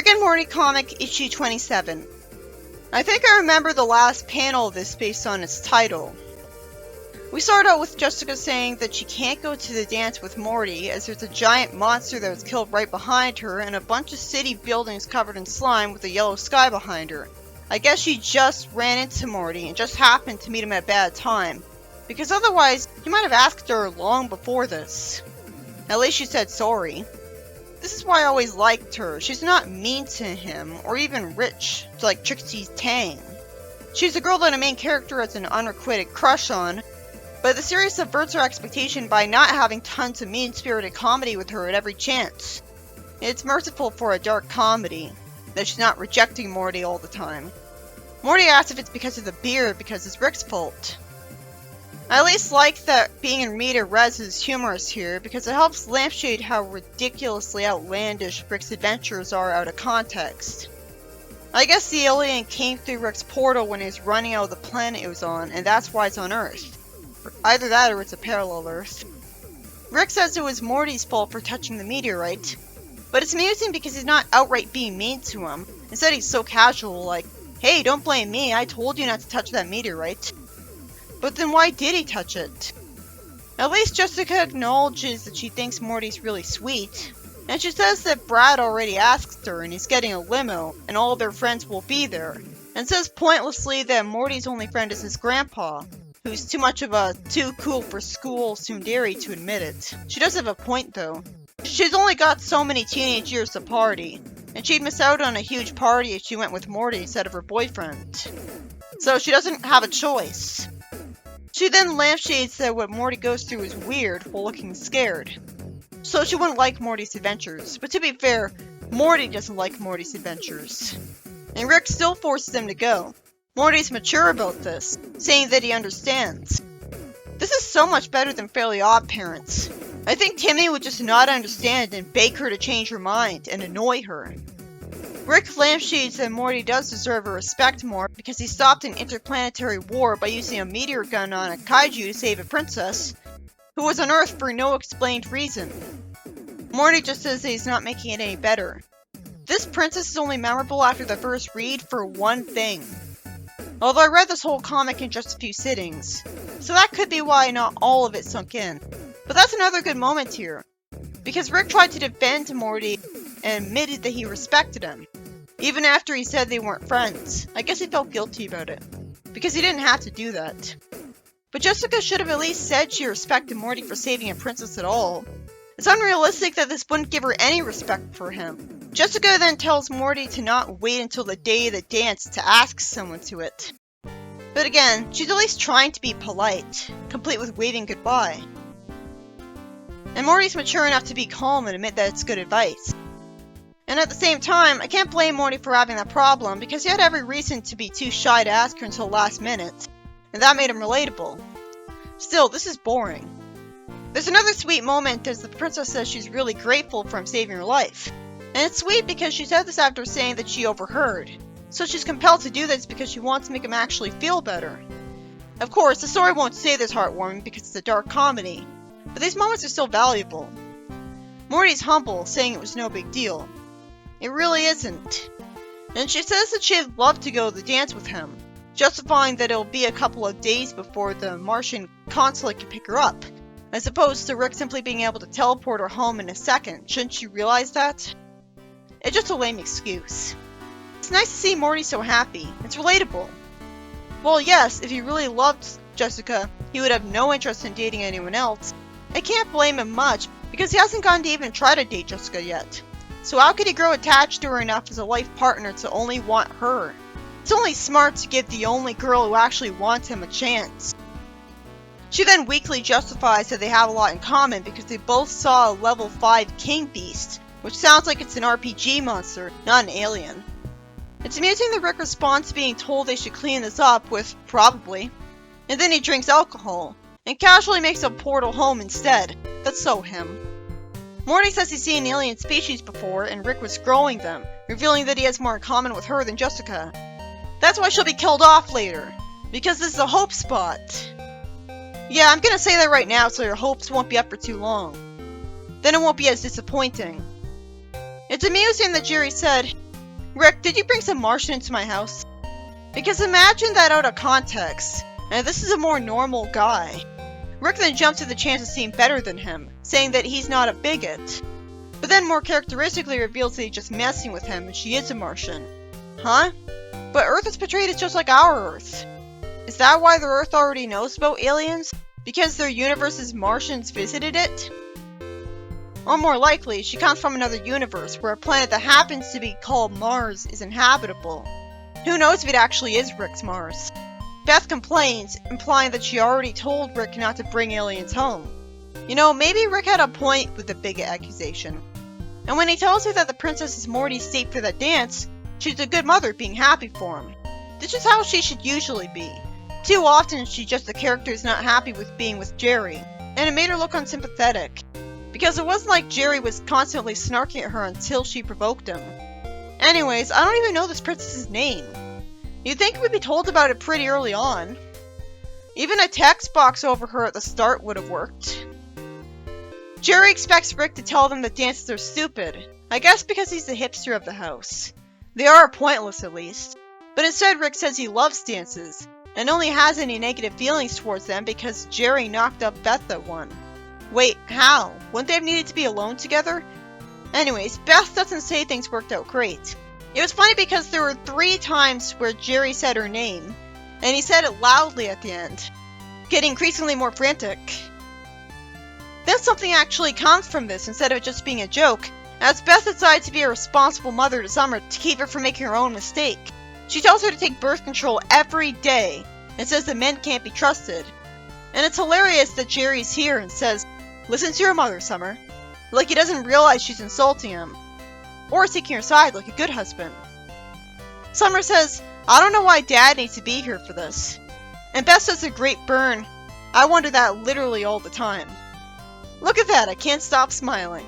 Rick and Morty comic issue 27. I think I remember the last panel of this based on its title. We start out with Jessica saying that she can't go to the dance with Morty as there's a giant monster that was killed right behind her and a bunch of city buildings covered in slime with a yellow sky behind her. I guess she just ran into Morty and just happened to meet him at a bad time, because otherwise he might have asked her long before this. At least she said sorry. This is why I always liked her. She's not mean to him, or even rich, like Trixie Tang. She's a girl that a main character has an unrequited crush on, but the series subverts her expectation by not having tons of mean-spirited comedy with her at every chance. It's merciful for a dark comedy, that she's not rejecting Morty all the time. Morty asks if it's because of the beard because it's Rick's fault. I at least like that being in Rita Res is humorous here because it helps lampshade how ridiculously outlandish Rick's adventures are out of context. I guess the alien came through Rick's portal when he was running out of the planet it was on, and that's why it's on Earth. Either that or it's a parallel Earth. Rick says it was Morty's fault for touching the meteorite, but it's amusing because he's not outright being mean to him. Instead he's so casual, like, "Hey, don't blame me, I told you not to touch that meteorite." But then why did he touch it? At least Jessica acknowledges that she thinks Morty's really sweet, and she says that Brad already asked her and he's getting a limo and all of their friends will be there, and says pointlessly that Morty's only friend is his grandpa, who's too much of a too cool for school tsundere to admit it. She does have a point though. She's only got so many teenage years to party, and she'd miss out on a huge party if she went with Morty instead of her boyfriend. So she doesn't have a choice. She then lampshades that what Morty goes through is weird while looking scared. So she wouldn't like Morty's adventures, but to be fair, Morty doesn't like Morty's adventures. And Rick still forces him to go. Morty's mature about this, saying that he understands. This is so much better than Fairly Odd Parents. I think Timmy would just not understand and beg her to change her mind and annoy her. Rick lampshades that Morty does deserve her respect more because he stopped an interplanetary war by using a meteor gun on a kaiju to save a princess, who was on Earth for no explained reason. Morty just says that he's not making it any better. This princess is only memorable after the first read for one thing. Although I read this whole comic in just a few sittings, so that could be why not all of it sunk in. But that's another good moment here, because Rick tried to defend Morty and admitted that he respected him, even after he said they weren't friends. I guess he felt guilty about it, because he didn't have to do that. But Jessica should have at least said she respected Morty for saving a princess at all. It's unrealistic that this wouldn't give her any respect for him. Jessica then tells Morty to not wait until the day of the dance to ask someone to it. But again, she's at least trying to be polite, complete with waving goodbye. And Morty's mature enough to be calm and admit that it's good advice. And at the same time, I can't blame Morty for having that problem because he had every reason to be too shy to ask her until the last minute, and that made him relatable. Still, this is boring. There's another sweet moment as the princess says she's really grateful for him saving her life. And it's sweet because she said this after saying that she overheard, so she's compelled to do this because she wants to make him actually feel better. Of course, the story won't say this heartwarming because it's a dark comedy, but these moments are still valuable. Morty's humble, saying it was no big deal. It really isn't. And she says that she'd love to go to the dance with him, justifying that it'll be a couple of days before the Martian consulate can pick her up, as opposed to Rick simply being able to teleport her home in a second. Shouldn't she realize that? It's just a lame excuse. It's nice to see Morty so happy. It's relatable. Well, yes, if he really loved Jessica, he would have no interest in dating anyone else. I can't blame him much, because he hasn't gotten to even try to date Jessica yet. So how could he grow attached to her enough as a life partner to only want her? It's only smart to give the only girl who actually wants him a chance. She then weakly justifies that they have a lot in common because they both saw a level 5 king beast, which sounds like it's an RPG monster, not an alien. It's amusing that Rick responds to being told they should clean this up with, probably. And then he drinks alcohol, and casually makes a portal home instead. That's so him. Morty says he's seen alien species before, and Rick was growing them, revealing that he has more in common with her than Jessica. That's why she'll be killed off later, because this is a hope spot. Yeah, I'm gonna say that right now so your hopes won't be up for too long. Then it won't be as disappointing. It's amusing that Jerry said, Rick, did you bring some Martian into my house? Because imagine that out of context, and this is a more normal guy. Rick then jumps at the chance of seeing better than him, saying that he's not a bigot. But then more characteristically reveals that he's just messing with him and she is a Martian. Huh? But Earth is portrayed as just like our Earth. Is that why the Earth already knows about aliens? Because their universe's Martians visited it? Or more likely, she comes from another universe where a planet that happens to be called Mars is inhabitable. Who knows if it actually is Rick's Mars? Beth complains, implying that she already told Rick not to bring aliens home. You know, maybe Rick had a point with the bigot accusation. And when he tells her that the princess is Morty's date for that dance, she's a good mother being happy for him. This is how she should usually be. Too often she's just the character who's not happy with being with Jerry, and it made her look unsympathetic. Because it wasn't like Jerry was constantly snarking at her until she provoked him. Anyways, I don't even know this princess's name. You'd think we'd be told about it pretty early on. Even a text box over her at the start would have worked. Jerry expects Rick to tell them that dances are stupid, I guess because he's the hipster of the house. They are pointless at least. But instead Rick says he loves dances, and only has any negative feelings towards them because Jerry knocked up Beth at one. Wait, how? Wouldn't they have needed to be alone together? Anyways, Beth doesn't say things worked out great. It was funny because there were 3 times where Jerry said her name, and he said it loudly at the end, getting increasingly more frantic. Then something actually comes from this instead of it just being a joke, as Beth decides to be a responsible mother to Summer to keep her from making her own mistake. She tells her to take birth control every day, and says that men can't be trusted. And it's hilarious that Jerry's here and says, "Listen to your mother, Summer," like he doesn't realize she's insulting him. Or taking her side like a good husband. Summer says, "I don't know why Dad needs to be here for this." And Beth says a great burn. I wonder that literally all the time. Look at that, I can't stop smiling.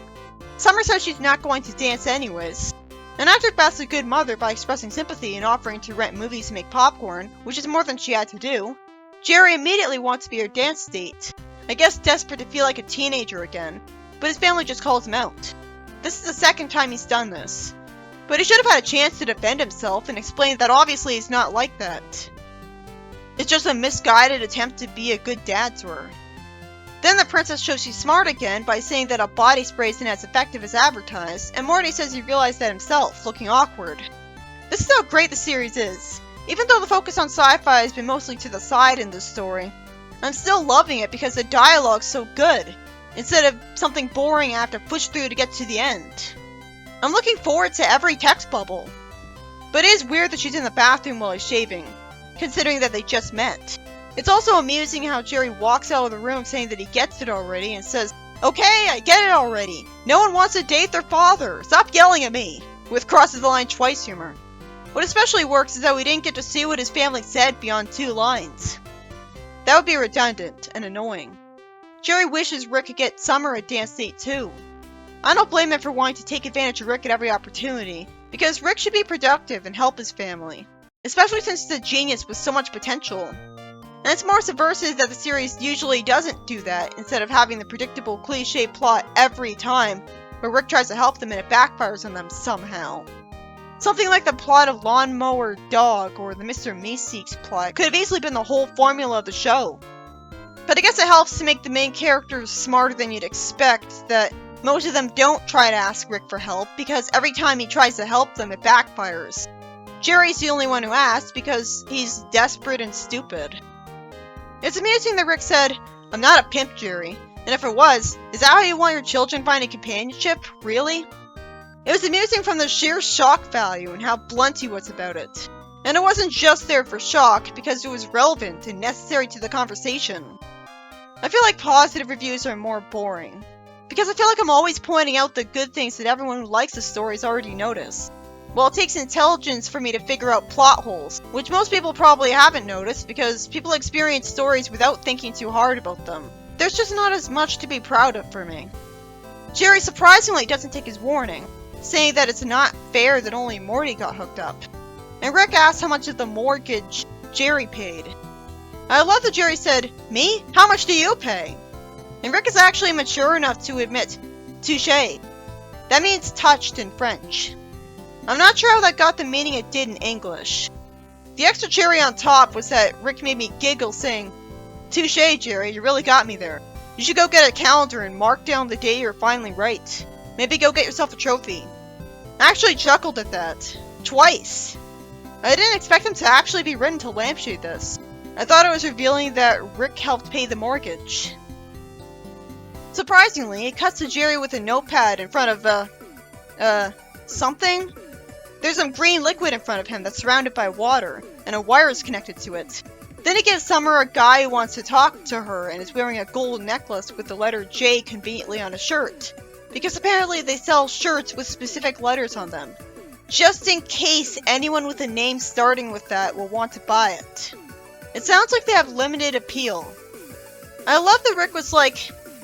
Summer says she's not going to dance anyways. And after Beth's a good mother by expressing sympathy and offering to rent movies and make popcorn, which is more than she had to do, Jerry immediately wants to be her dance date. I guess desperate to feel like a teenager again, but his family just calls him out. This is the second time he's done this. But he should have had a chance to defend himself and explain that obviously he's not like that. It's just a misguided attempt to be a good dad to her. Then the princess shows she's smart again by saying that a body spray isn't as effective as advertised, and Morty says he realized that himself, looking awkward. This is how great the series is. Even though the focus on sci-fi has been mostly to the side in this story, I'm still loving it because the dialogue's so good, instead of something boring I have to push through to get to the end. I'm looking forward to every text bubble. But it is weird that she's in the bathroom while he's shaving, considering that they just met. It's also amusing how Jerry walks out of the room saying that he gets it already and says, "Okay, I get it already. No one wants to date their father. Stop yelling at me," with crosses the line twice humor. What especially works is that we didn't get to see what his family said beyond 2 lines. That would be redundant and annoying. Jerry wishes Rick could get Summer a dance date too. I don't blame him for wanting to take advantage of Rick at every opportunity, because Rick should be productive and help his family, especially since he's a genius with so much potential. And it's more subversive that the series usually doesn't do that, instead of having the predictable cliche plot every time, where Rick tries to help them and it backfires on them somehow. Something like the plot of Lawnmower Dog or the Mr. Meeseeks plot could have easily been the whole formula of the show. But I guess it helps to make the main characters smarter than you'd expect, that most of them don't try to ask Rick for help, because every time he tries to help them, it backfires. Jerry's the only one who asks because he's desperate and stupid. It's amusing that Rick said, "I'm not a pimp, Jerry," and if it was, is that how you want your children finding companionship? Really? It was amusing from the sheer shock value and how blunt he was about it. And it wasn't just there for shock, because it was relevant and necessary to the conversation. I feel like positive reviews are more boring, because I feel like I'm always pointing out the good things that everyone who likes the stories already noticed. Well, it takes intelligence for me to figure out plot holes, which most people probably haven't noticed because people experience stories without thinking too hard about them. There's just not as much to be proud of for me. Jerry surprisingly doesn't take his warning, saying that it's not fair that only Morty got hooked up. And Rick asks how much of the mortgage Jerry paid. I love that Jerry said, "Me? How much do you pay?" And Rick is actually mature enough to admit, "Touché." That means touched in French. I'm not sure how that got the meaning it did in English. The extra cherry on top was that Rick made me giggle saying, "Touché, Jerry, you really got me there. You should go get a calendar and mark down the day you're finally right. Maybe go get yourself a trophy." I actually chuckled at that. Twice. I didn't expect him to actually be written to lampshade this. I thought it was revealing that Rick helped pay the mortgage. Surprisingly, it cuts to Jerry with a notepad in front of, something? There's some green liquid in front of him that's surrounded by water, and a wire is connected to it. Then he gives Summer a guy who wants to talk to her and is wearing a gold necklace with the letter J conveniently on a shirt, because apparently they sell shirts with specific letters on them, just in case anyone with a name starting with that will want to buy it. It sounds like they have limited appeal. I love that Rick was like,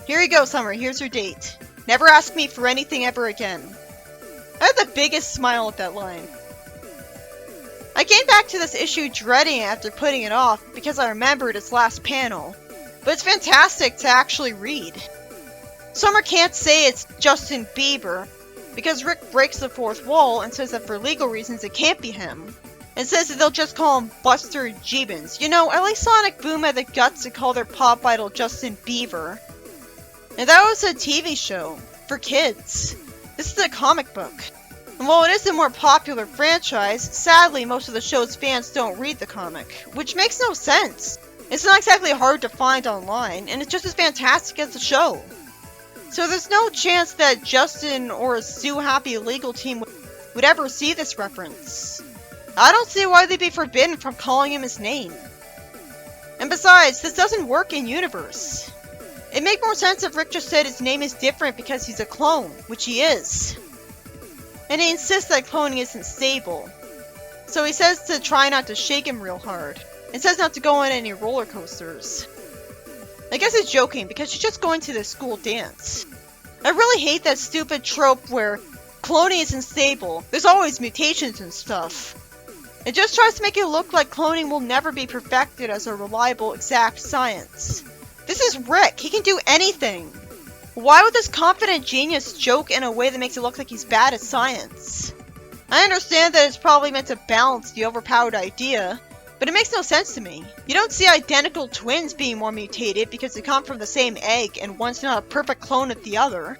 "Here you go, Summer, here's your date. Never ask me for anything ever again." I had the biggest smile at that line. I came back to this issue dreading it after putting it off because I remembered its last panel, but it's fantastic to actually read. Summer can't say it's Justin Bieber because Rick breaks the fourth wall and says that for legal reasons it can't be him, and says that they'll just call him Buster Jeebins. You know, at least Sonic Boom had the guts to call their pop idol Justin Bieber. And that was a TV show for kids. This is a comic book. And while it is a more popular franchise, sadly most of the show's fans don't read the comic, which makes no sense. It's not exactly hard to find online, and it's just as fantastic as the show. So there's no chance that Justin or a Sue Happy legal team would ever see this reference. I don't see why they'd be forbidden from calling him his name. And besides, this doesn't work in universe. It'd make more sense if Rick just said his name is different because he's a clone, which he is. And he insists that cloning isn't stable. So he says to try not to shake him real hard, and says not to go on any roller coasters. I guess he's joking because she's just going to the school dance. I really hate that stupid trope where cloning isn't stable. There's always mutations and stuff. It just tries to make it look like cloning will never be perfected as a reliable, exact science. This is Rick. He can do anything. Why would this confident genius joke in a way that makes it look like he's bad at science? I understand that it's probably meant to balance the overpowered idea, but it makes no sense to me. You don't see identical twins being more mutated because they come from the same egg and one's not a perfect clone of the other.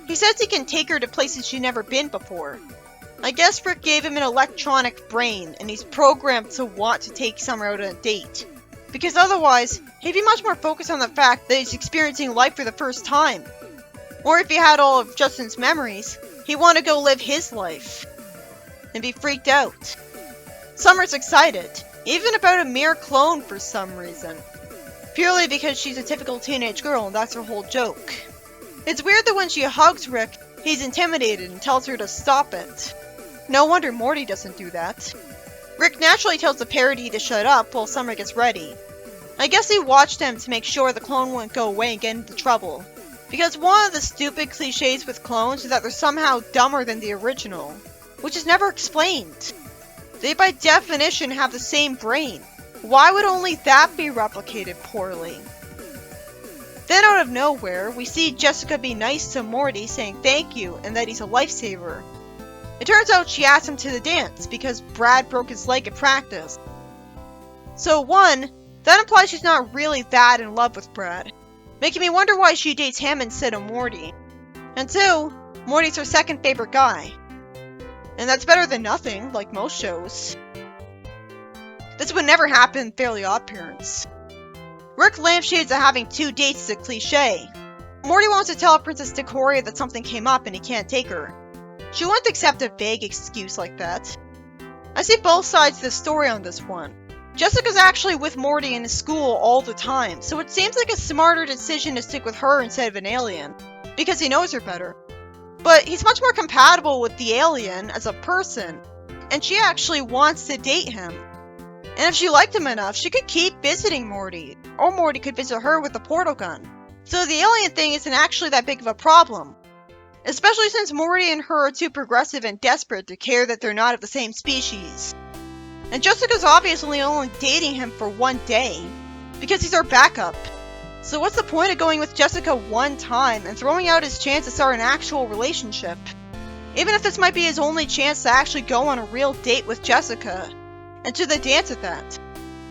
He says he can take her to places she's never been before. I guess Rick gave him an electronic brain and he's programmed to want to take Summer out on a date. Because otherwise, he'd be much more focused on the fact that he's experiencing life for the first time. Or if he had all of Justin's memories, he'd want to go live his life. And be freaked out. Summer's excited, even about a mere clone for some reason. Purely because she's a typical teenage girl and that's her whole joke. It's weird that when she hugs Rick, he's intimidated and tells her to stop it. No wonder Morty doesn't do that. Rick naturally tells the parody to shut up while Summer gets ready. I guess he watched him to make sure the clone wouldn't go away and get into trouble. Because one of the stupid cliches with clones is that they're somehow dumber than the original, which is never explained. They by definition have the same brain. Why would only that be replicated poorly? Then out of nowhere, we see Jessica be nice to Morty saying thank you and that he's a lifesaver. It turns out she asked him to the dance because Brad broke his leg at practice. So one, that implies she's not really that in love with Brad, making me wonder why she dates him instead of Morty. And two, Morty's her second favorite guy. And that's better than nothing, like most shows. This would never happen in Fairly Odd Parents. Rick lampshades at having 2 dates is a cliche. Morty wants to tell Princess Decoria that something came up and he can't take her. She wouldn't accept a vague excuse like that. I see both sides of the story on this one. Jessica's actually with Morty in his school all the time, so it seems like a smarter decision to stick with her instead of an alien, because he knows her better. But he's much more compatible with the alien as a person, and she actually wants to date him. And if she liked him enough, she could keep visiting Morty, or Morty could visit her with a portal gun. So the alien thing isn't actually that big of a problem. Especially since Morty and her are too progressive and desperate to care that they're not of the same species. And Jessica's obviously only dating him for 1 day, because he's her backup. So what's the point of going with Jessica one time and throwing out his chance to start an actual relationship? even if this might be his only chance to actually go on a real date with Jessica, and to the dance at that.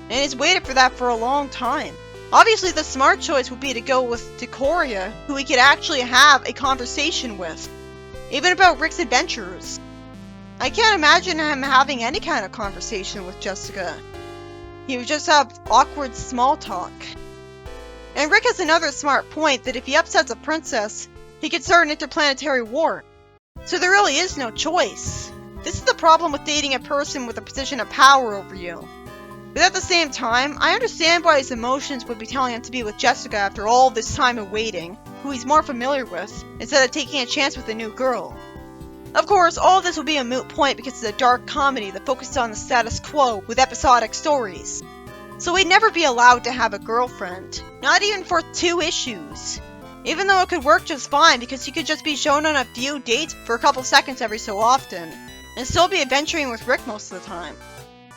And he's waited for that for a long time. Obviously, the smart choice would be to go with Decoria, who he could actually have a conversation with, even about Rick's adventures. I can't imagine him having any kind of conversation with Jessica. He would just have awkward small talk. And Rick has another smart point that if he upsets a princess, he could start an interplanetary war. So there really is no choice. This is the problem with dating a person with a position of power over you. But at the same time, I understand why his emotions would be telling him to be with Jessica after all this time of waiting, who he's more familiar with, instead of taking a chance with a new girl. Of course, all of this will be a moot point because it's a dark comedy that focuses on the status quo with episodic stories. So he'd never be allowed to have a girlfriend, not even for 2 issues. Even though it could work just fine because he could just be shown on a few dates for a couple seconds every so often, and still be adventuring with Rick most of the time.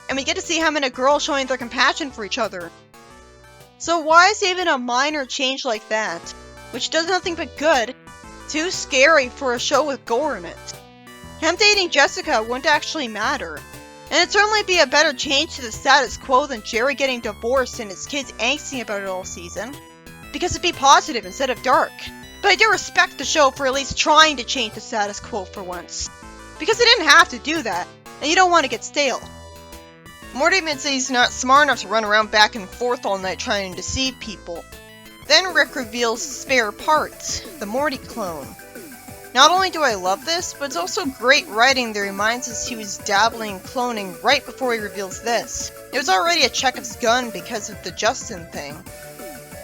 And we get to see him and a girl showing their compassion for each other. So why is even a minor change like that, which does nothing but good, too scary for a show with gore in it? Him dating Jessica wouldn't actually matter, and it'd certainly be a better change to the status quo than Jerry getting divorced and his kids angsting about it all season, because it'd be positive instead of dark. But I do respect the show for at least trying to change the status quo for once, because it didn't have to do that, and you don't want to get stale. Morty admits that he's not smart enough to run around back and forth all night trying to deceive people. Then Rick reveals spare parts, the Morty clone. Not only do I love this, but it's also great writing that reminds us he was dabbling in cloning right before he reveals this. It was already a Chekhov's gun because of the Justin thing.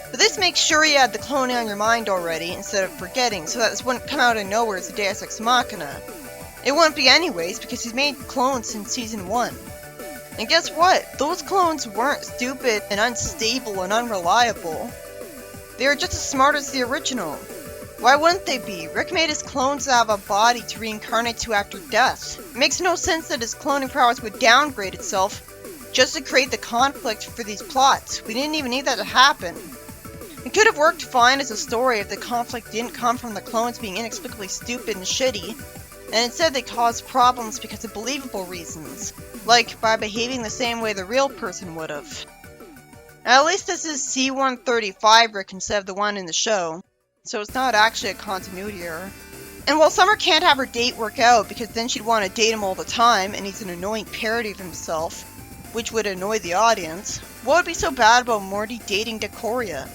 But this makes sure you had the cloning on your mind already instead of forgetting, so that this wouldn't come out of nowhere as a Deus Ex Machina. It wouldn't be anyways, because he's made clones since Season 1. And guess what? Those clones weren't stupid and unstable and unreliable. They were just as smart as the original. Why wouldn't they be? Rick made his clones have a body to reincarnate to after death. It makes no sense that his cloning prowess would downgrade itself just to create the conflict for these plots. We didn't even need that to happen. It could have worked fine as a story if the conflict didn't come from the clones being inexplicably stupid and shitty, and instead they caused problems because of believable reasons, like by behaving the same way the real person would have. At least this is C-135 Rick instead of the one in the show, so it's not actually a continuity error. And while Summer can't have her date work out because then she'd want to date him all the time and he's an annoying parody of himself, which would annoy the audience, what would be so bad about Morty dating Decoria?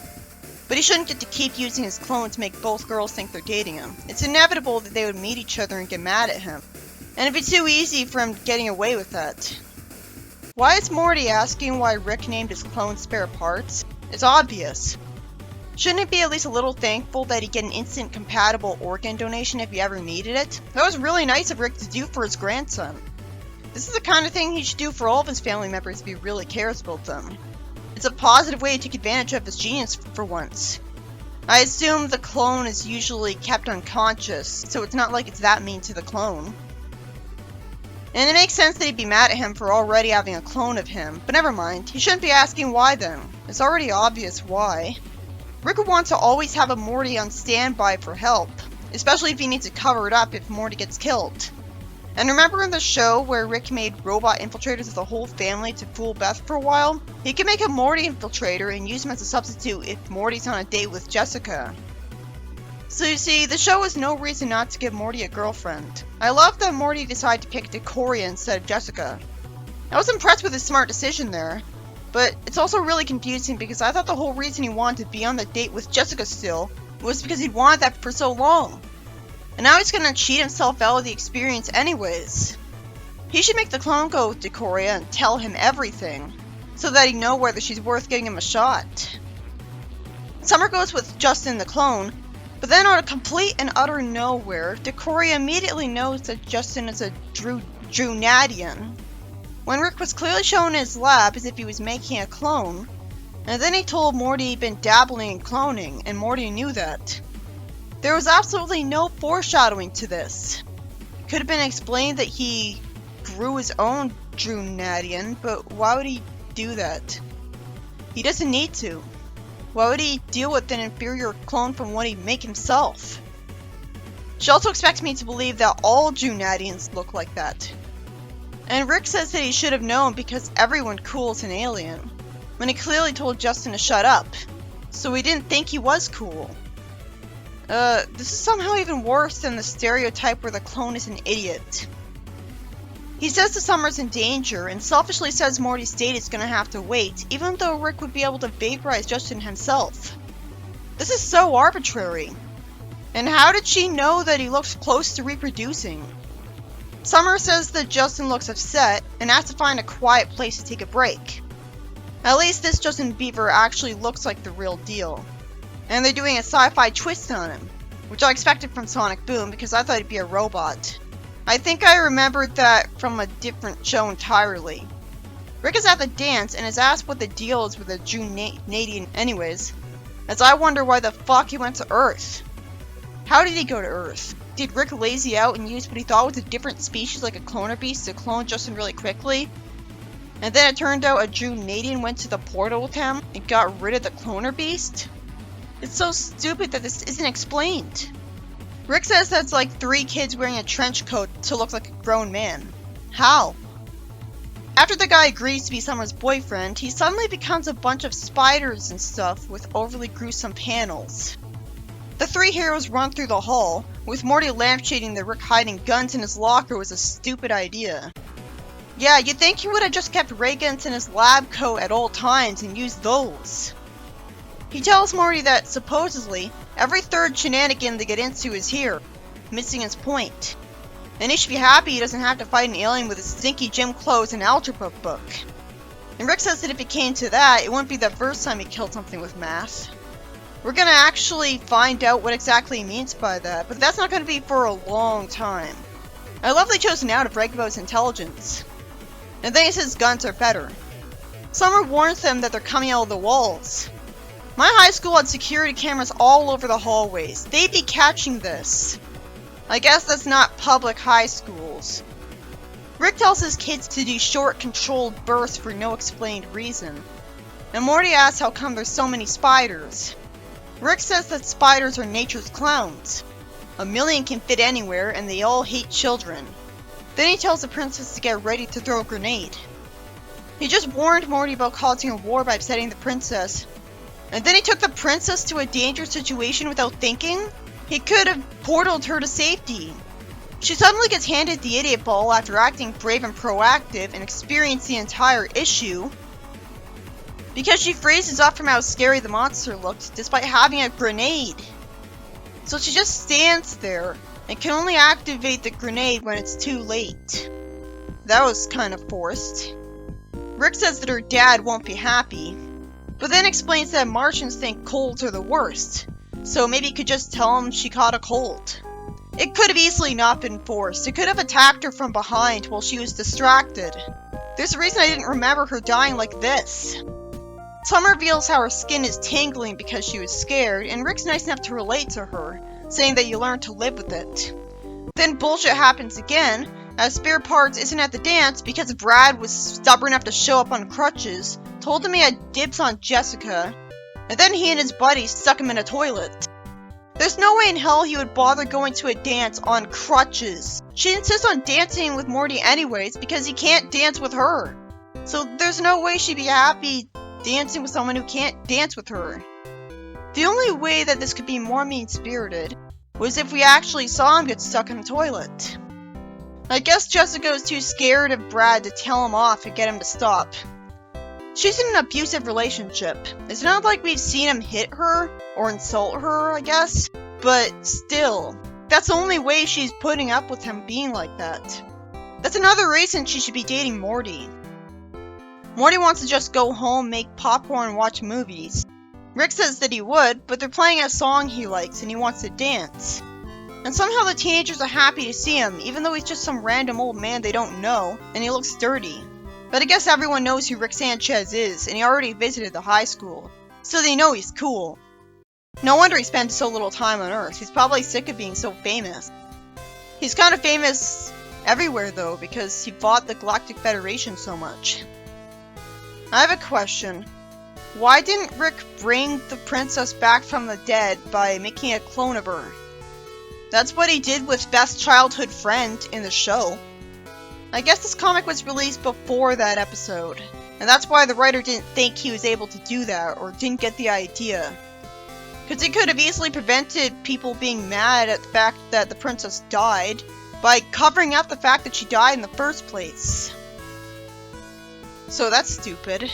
But he shouldn't get to keep using his clone to make both girls think they're dating him. It's inevitable that they would meet each other and get mad at him. And it'd be too easy for him getting away with that. Why is Morty asking why Rick named his clone Spare Parts? It's obvious. Shouldn't he be at least a little thankful that he'd get an instant compatible organ donation if he ever needed it? That was really nice of Rick to do for his grandson. This is the kind of thing he should do for all of his family members if he really cares about them. It's a positive way to take advantage of his genius for once. I assume the clone is usually kept unconscious, so it's not like it's that mean to the clone. And it makes sense that he'd be mad at him for already having a clone of him, but never mind, he shouldn't be asking why then. It's already obvious why. Rick would want to always have a Morty on standby for help, especially if he needs to cover it up if Morty gets killed. And remember in the show where Rick made robot infiltrators of the whole family to fool Beth for a while? He can make a Morty infiltrator and use him as a substitute if Morty's on a date with Jessica. So you see, the show has no reason not to give Morty a girlfriend. I love that Morty decided to pick Decoria instead of Jessica. I was impressed with his smart decision there, but it's also really confusing because I thought the whole reason he wanted to be on the date with Jessica still was because he'd wanted that for so long. And now he's gonna cheat himself out of the experience anyways. He should make the clone go with Decoria and tell him everything, so that he'd know whether she's worth giving him a shot. Summer goes with Justin the clone, but then out of complete and utter nowhere, Decoria immediately knows that Justin is a Drunadian, when Rick was clearly shown in his lab as if he was making a clone, and then he told Morty he'd been dabbling in cloning, and Morty knew that. There was absolutely no foreshadowing to this. It could have been explained that he grew his own Drunadian, but why would he do that? He doesn't need to. Why would he deal with an inferior clone from what he'd make himself? She also expects me to believe that all Junadians look like that. And Rick says that he should have known because everyone cool is an alien, when he clearly told Justin to shut up, so we didn't think he was cool. This is somehow even worse than the stereotype where the clone is an idiot. He says the Summer's in danger, and selfishly says Morty's date is gonna have to wait, even though Rick would be able to vaporize Justin himself. This is so arbitrary. And how did she know that he looks close to reproducing? Summer says that Justin looks upset, and has to find a quiet place to take a break. At least this Justin Bieber actually looks like the real deal. And they're doing a sci-fi twist on him, which I expected from Sonic Boom because I thought he'd be a robot. I think I remembered that from a different show entirely. Rick is at the dance and is asked what the deal is with a Junadian anyways, as I wonder why the fuck he went to Earth. How did he go to Earth? Did Rick lazy out and use what he thought was a different species like a cloner beast to clone Justin really quickly? And then it turned out a Junadian went to the portal with him and got rid of the cloner beast? It's so stupid that this isn't explained. Rick says that's like 3 kids wearing a trench coat to look like a grown man. How? After the guy agrees to be Summer's boyfriend, he suddenly becomes a bunch of spiders and stuff with overly gruesome panels. The 3 heroes run through the hall, with Morty lampshading that Rick hiding guns in his locker was a stupid idea. Yeah, you'd think he would have just kept ray guns in his lab coat at all times and used those. He tells Morty that, supposedly, every 3rd shenanigan they get into is here, missing his point. And he should be happy he doesn't have to fight an alien with his stinky gym clothes and algebra book. And Rick says that if it came to that, it wouldn't be the first time he killed something with math. We're gonna actually find out what exactly he means by that, but that's not gonna be for a long time. I love they chose now to brag about his intelligence. And then he says guns are better. Summer warns them that they're coming out of the walls. My high school had security cameras all over the hallways. They'd be catching this. I guess that's not public high schools. Rick tells his kids to do short, controlled bursts for no explained reason. And Morty asks how come there's so many spiders. Rick says that spiders are nature's clowns. 1,000,000 can fit anywhere, and they all hate children. Then he tells the princess to get ready to throw a grenade. He just warned Morty about causing a war by upsetting the princess. And then he took the princess to a dangerous situation without thinking? He could have portaled her to safety. She suddenly gets handed the idiot ball after acting brave and proactive and experienced the entire issue because she freezes up from how scary the monster looked despite having a grenade. So she just stands there and can only activate the grenade when it's too late. That was kind of forced. Rick says that her dad won't be happy, but then explains that Martians think colds are the worst, so maybe he could just tell him she caught a cold. It could have easily not been forced. It could have attacked her from behind while she was distracted. There's a reason I didn't remember her dying like this. Summer reveals how her skin is tingling because she was scared, and Rick's nice enough to relate to her, saying that you learn to live with it. Then bullshit happens again, as Spare Parts isn't at the dance because Brad was stubborn enough to show up on crutches, told him he had dibs on Jessica, and then he and his buddies stuck him in a toilet. There's no way in hell he would bother going to a dance on crutches. She insists on dancing with Morty anyways because he can't dance with her. So there's no way she'd be happy dancing with someone who can't dance with her. The only way that this could be more mean-spirited was if we actually saw him get stuck in a toilet. I guess Jessica was too scared of Brad to tell him off and get him to stop. She's in an abusive relationship. It's not like we've seen him hit her or insult her, I guess, but still, that's the only way she's putting up with him being like that. That's another reason she should be dating Morty. Morty wants to just go home, make popcorn, and watch movies. Rick says that he would, but they're playing a song he likes and he wants to dance. And somehow the teenagers are happy to see him, even though he's just some random old man they don't know, and he looks dirty. But I guess everyone knows who Rick Sanchez is, and he already visited the high school, so they know he's cool. No wonder he spends so little time on Earth. He's probably sick of being so famous. He's kind of famous everywhere though, because he fought the Galactic Federation so much. I have a question. Why didn't Rick bring the princess back from the dead by making a clone of her? That's what he did with Best Childhood Friend in the show. I guess this comic was released before that episode, and that's why the writer didn't think he was able to do that, or didn't get the idea. Because he could have easily prevented people being mad at the fact that the princess died by covering up the fact that she died in the first place. So that's stupid.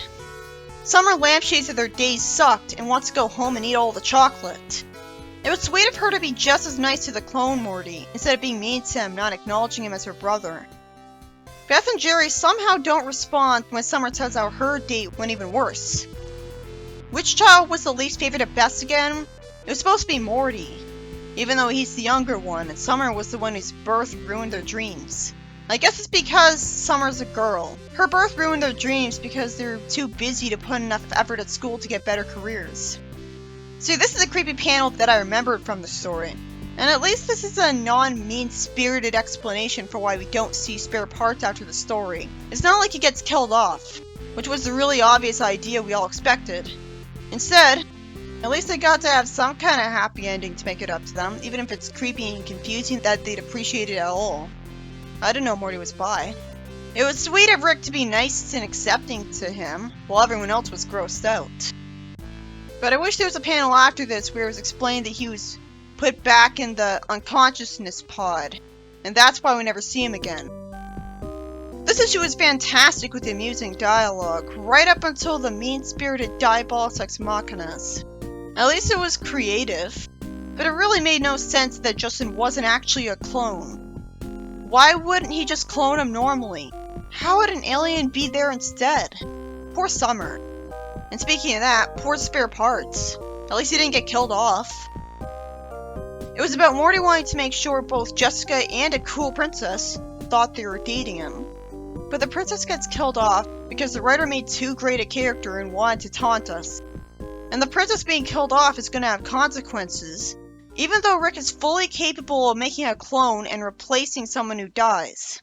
Summer lampshades that their days sucked and wants to go home and eat all the chocolate. It was sweet of her to be just as nice to the clone Morty, instead of being mean to him, not acknowledging him as her brother. Beth and Jerry somehow don't respond when Summer tells how her date went even worse. Which child was the least favorite of Beth's again? It was supposed to be Morty, even though he's the younger one, and Summer was the one whose birth ruined their dreams. I guess it's because Summer's a girl. Her birth ruined their dreams because they're too busy to put enough effort at school to get better careers. See, this is a creepy panel that I remembered from the story. And at least this is a non-mean-spirited explanation for why we don't see spare parts after the story. It's not like he gets killed off, which was the really obvious idea we all expected. Instead, at least they got to have some kind of happy ending to make it up to them, even if it's creepy and confusing that they'd appreciate it at all. I didn't know Morty was bi. It was sweet of Rick to be nice and accepting to him, while everyone else was grossed out. But I wish there was a panel after this where it was explained that he was put back in the unconsciousness pod, and that's why we never see him again. This issue was fantastic with the amusing dialogue, right up until the mean-spirited diabolic ex machinas. At least it was creative, but it really made no sense that Justin wasn't actually a clone. Why wouldn't he just clone him normally? How would an alien be there instead? Poor Summer. And speaking of that, poor spare parts. At least he didn't get killed off. It was about Morty wanting to make sure both Jessica and a cool princess thought they were dating him. But the princess gets killed off because the writer made too great a character and wanted to taunt us. And the princess being killed off is going to have consequences, even though Rick is fully capable of making a clone and replacing someone who dies.